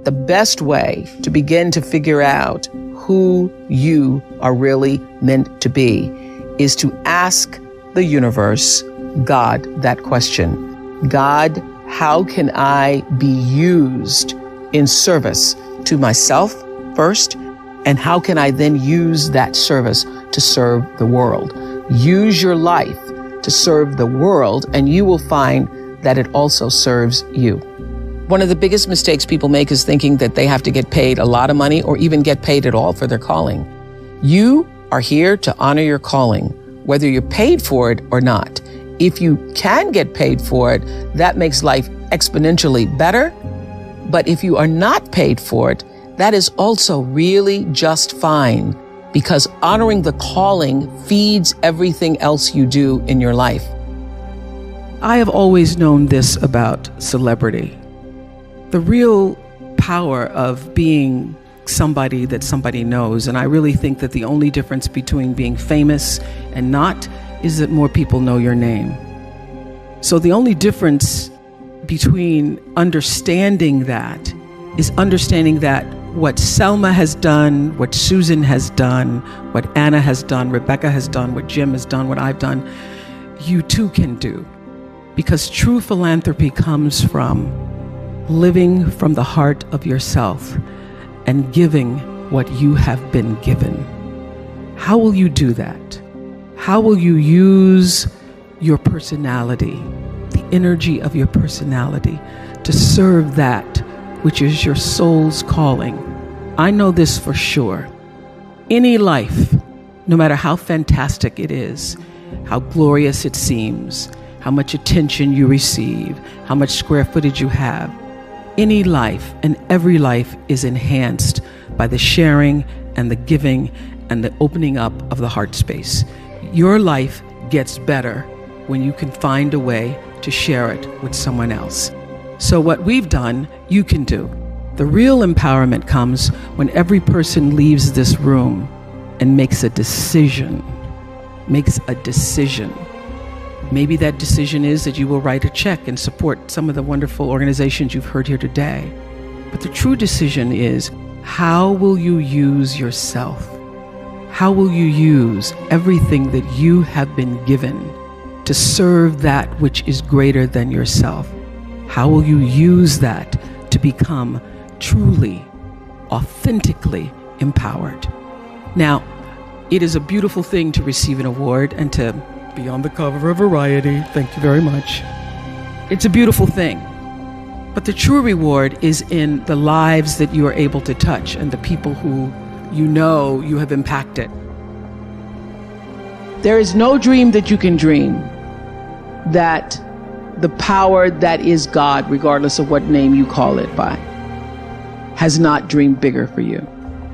the best way to begin to figure out who you are really meant to be is to ask the universe, God, that question. God, how can I be used in service to myself first? And how can I then use that service to serve the world? Use your life to serve the world, and you will find that it also serves you. One of the biggest mistakes people make is thinking that they have to get paid a lot of money or even get paid at all for their calling. You are here to honor your calling, whether you're paid for it or not. If you can get paid for it, that makes life exponentially better. But if you are not paid for it, that is also really just fine, because honoring the calling feeds everything else you do in your life. I have always known this about celebrity. The real power of being somebody that somebody knows, and I really think that the only difference between being famous and not is that more people know your name. So the only difference between understanding that is understanding that what Selma has done, what Susan has done, what Anna has done, Rebecca has done, what Jim has done, what I've done, you too can do. Because true philanthropy comes from living from the heart of yourself and giving what you have been given. How will you do that? How will you use your personality, the energy of your personality, to serve that which is your soul's calling? I know this for sure. Any life, no matter how fantastic it is, how glorious it seems, how much attention you receive, how much square footage you have, any life and every life is enhanced by the sharing and the giving and the opening up of the heart space. Your life gets better when you can find a way to share it with someone else. So what we've done, you can do. The real empowerment comes when every person leaves this room and makes a decision. Maybe that decision is that you will write a check and support some of the wonderful organizations you've heard here today. But the true decision is, how will you use yourself? How will you use everything that you have been given to serve that which is greater than yourself? How will you use that to become truly, authentically empowered? Now, it is a beautiful thing to receive an award and to be on the cover of Variety. Thank you very much. It's a beautiful thing. But the true reward is in the lives that you are able to touch and the people who you know you have impacted. There is no dream that you can dream that the power that is God, regardless of what name you call it by, has not dreamed bigger for you.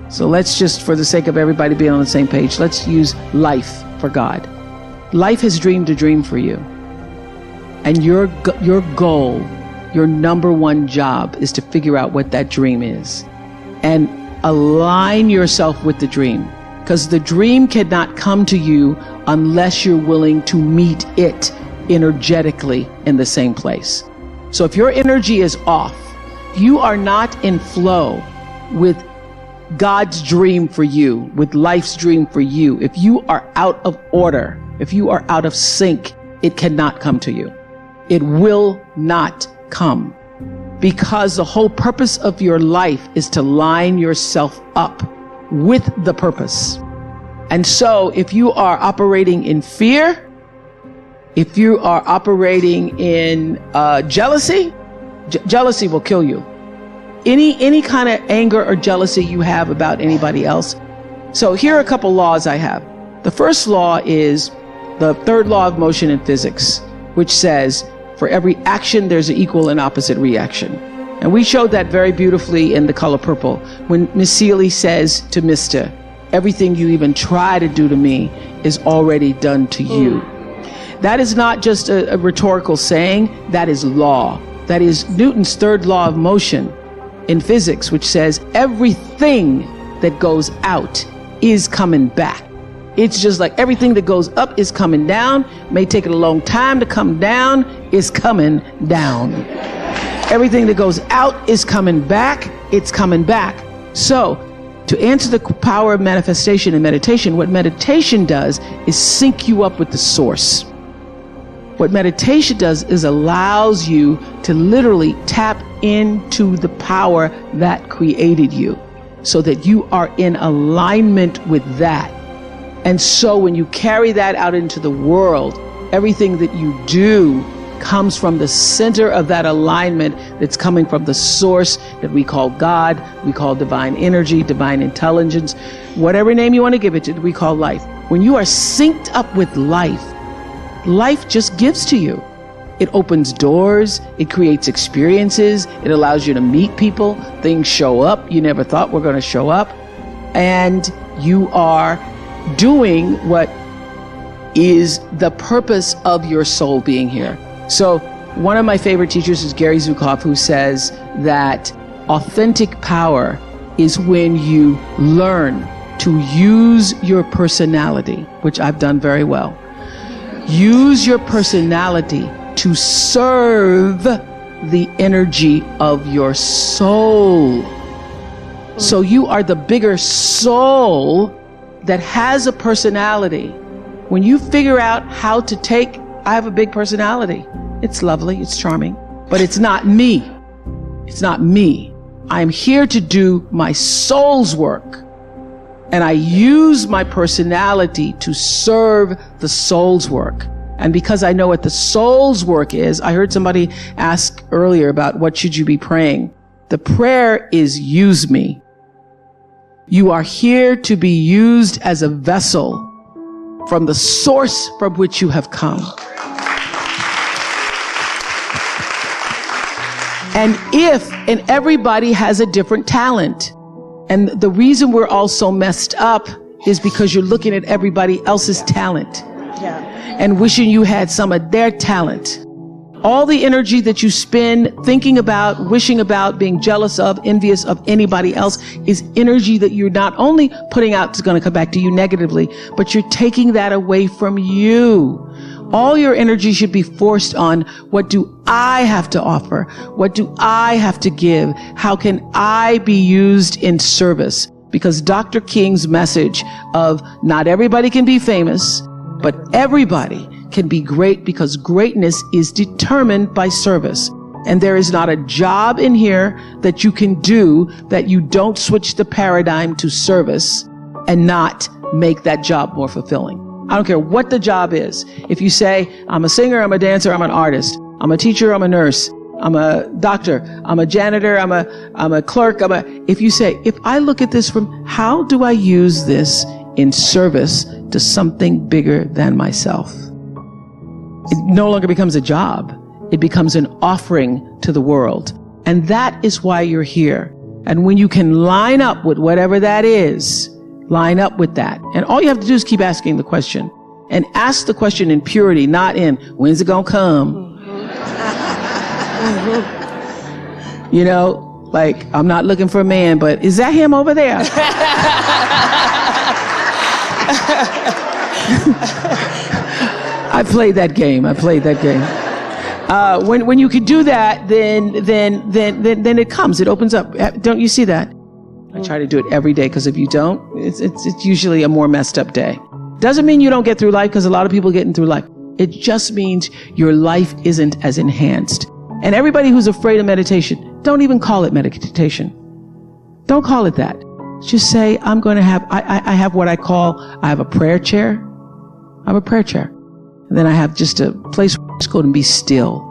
So let's just, for the sake of everybody being on the same page, let's use life for God. Life has dreamed a dream for you. And your goal, your number one job, is to figure out what that dream is and align yourself with the dream. Because the dream cannot come to you unless you're willing to meet it energetically in the same place. So if your energy is off, you are not in flow with God's dream for you, with life's dream for you. If you are out of order, if you are out of sync, it cannot come to you. It will not come, because the whole purpose of your life is to line yourself up with the purpose. And so if you are operating in fear, if you are operating in jealousy, jealousy will kill you. Any kind of anger or jealousy you have about anybody else. So here are a couple laws I have. The first law is the third law of motion in physics, which says for every action, there's an equal and opposite reaction. And we showed that very beautifully in The Color Purple when Miss Seeley says to Mr., everything you even try to do to me is already done to you. That is not just a rhetorical saying, that is law. That is Newton's third law of motion in physics, which says everything that goes out is coming back. It's just like everything that goes up is coming down. May take it a long time to come down, is coming down. Everything that goes out is coming back. it's coming back. So to answer the power of manifestation and meditation, what meditation does is sync you up with the source. What meditation does is allows you to literally tap into the power that created you so that you are in alignment with that. And so when you carry that out into the world, everything that you do comes from the center of that alignment that's coming from the source that we call God, we call divine energy, divine intelligence, whatever name you want to give it to, we call life. When you are synced up with life, life just gives to you. It opens doors, it creates experiences, it allows you to meet people, things show up you never thought were going to show up, and you are doing what is the purpose of your soul being here. So one of my favorite teachers is Gary Zukav, who says that authentic power is when you learn to use your personality, which I've done very well. Use your personality to serve the energy of your soul. So you are the bigger soul that has a personality. When you figure out how to take, I have a big personality. It's lovely, it's charming, but it's not me. It's not me. I'm here to do my soul's work. And I use my personality to serve the soul's work. And because I know what the soul's work is, I heard somebody ask earlier about what should you be praying. The prayer is use me. You are here to be used as a vessel from the source from which you have come. And everybody has a different talent. And the reason we're all so messed up is because you're looking at everybody else's talent. Yeah. And wishing you had some of their talent. All the energy that you spend thinking about, wishing about, being jealous of, envious of anybody else is energy that you're not only putting out, is going to come back to you negatively, but you're taking that away from you. All your energy should be forced on, what do I have to offer? What do I have to give? How can I be used in service? Because Dr. King's message of not everybody can be famous, but everybody can be great, because greatness is determined by service. And there is not a job in here that you can do that you don't switch the paradigm to service and not make that job more fulfilling. I don't care what the job is. If you say, I'm a singer, I'm a dancer, I'm an artist, I'm a teacher, I'm a nurse, I'm a doctor, I'm a janitor, I'm a clerk, if you say, if I look at this from, how do I use this in service to something bigger than myself? It no longer becomes a job. It becomes an offering to the world. And that is why you're here. And when you can line up with whatever that is, line up with that. And all you have to do is keep asking the question. And ask the question in purity, not in, when's it gonna come? You know, like, I'm not looking for a man, but is that him over there? I played that game. When you can do that, then it comes. It opens up. Don't you see that? I try to do it every day, because if you don't, it's usually a more messed up day. Doesn't mean you don't get through life, because a lot of people are getting through life. It just means your life isn't as enhanced. And everybody who's afraid of meditation, don't even call it meditation. Don't call it that. Just say, I'm going to have, I have what I have a prayer chair. I have a prayer chair. And then I have just a place where I just go and be still.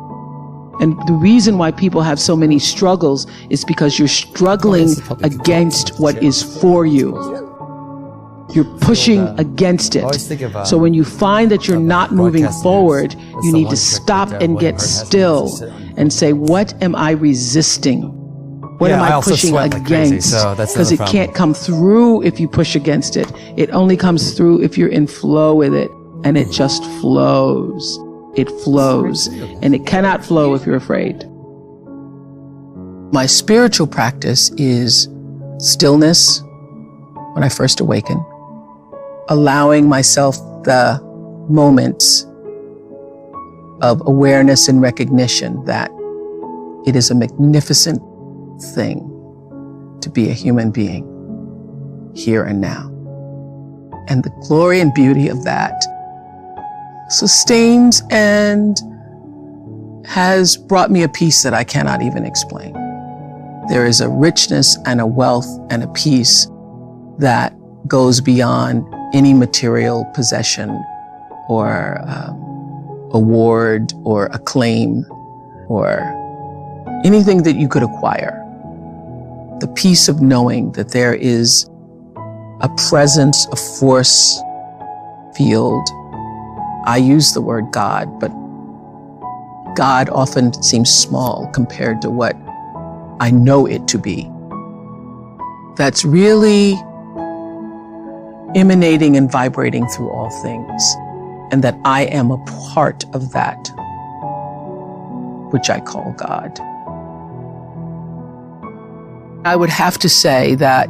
And the reason why people have so many struggles is because you're struggling against what is for you. You're pushing against it. So when you find that you're not moving forward, you need to stop and get still and say, what am I resisting? What am I pushing against? Because it can't come through if you push against it. It only comes through if you're in flow with it. And it just flows. It flows. And it cannot flow if you're afraid. My spiritual practice is stillness when I first awaken. Allowing myself the moments of awareness and recognition that it is a magnificent thing to be a human being here and now. And the glory and beauty of that sustains and has brought me a peace that I cannot even explain. There is a richness and a wealth and a peace that goes beyond any material possession or award or acclaim or anything that you could acquire. The peace of knowing that there is a presence, a force field. I use the word God, but God often seems small compared to what I know it to be. That's really emanating and vibrating through all things, and that I am a part of that, which I call God. I would have to say that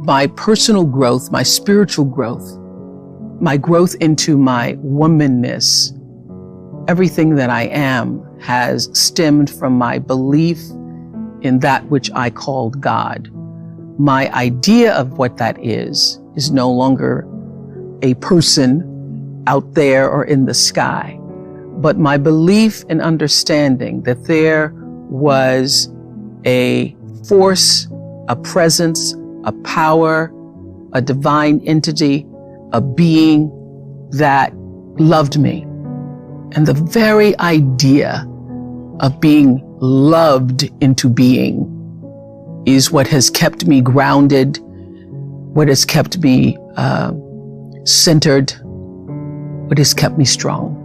my personal growth, my spiritual growth, my growth into my womanness, everything that I am has stemmed from my belief in that which I called God. My idea of what that is no longer a person out there or in the sky, but my belief and understanding that there was a force, a presence, a power, a divine entity, a being that loved me. And the very idea of being loved into being is what has kept me grounded, what has kept me centered, what has kept me strong.